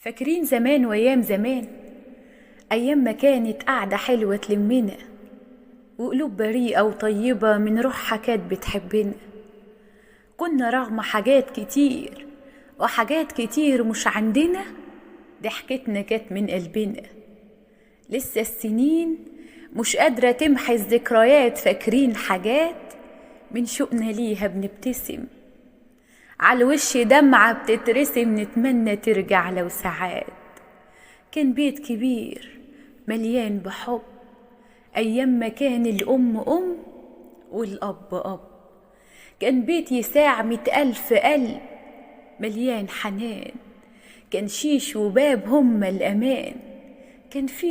فاكرين زمان وأيام زمان، أيام ما كانت قاعدة حلوة تلمنا، وقلوب بريئة وطيبة من روحها كانت بتحبنا. كنا رغم حاجات كتير وحاجات كتير مش عندنا، ضحكتنا كانت من قلبنا. لسه السنين مش قادرة تمحي الذكريات، فاكرين حاجات من شوقنا ليها بنبتسم، عالوش دمعة بتترسم، نتمنى ترجع لو ساعات. كان بيت كبير مليان بحب، أيام ما كان الأم أم والأب أب. كان بيت يساع 100,000 قلب مليان حنان، كان شيش وباب هما الأمان. كان في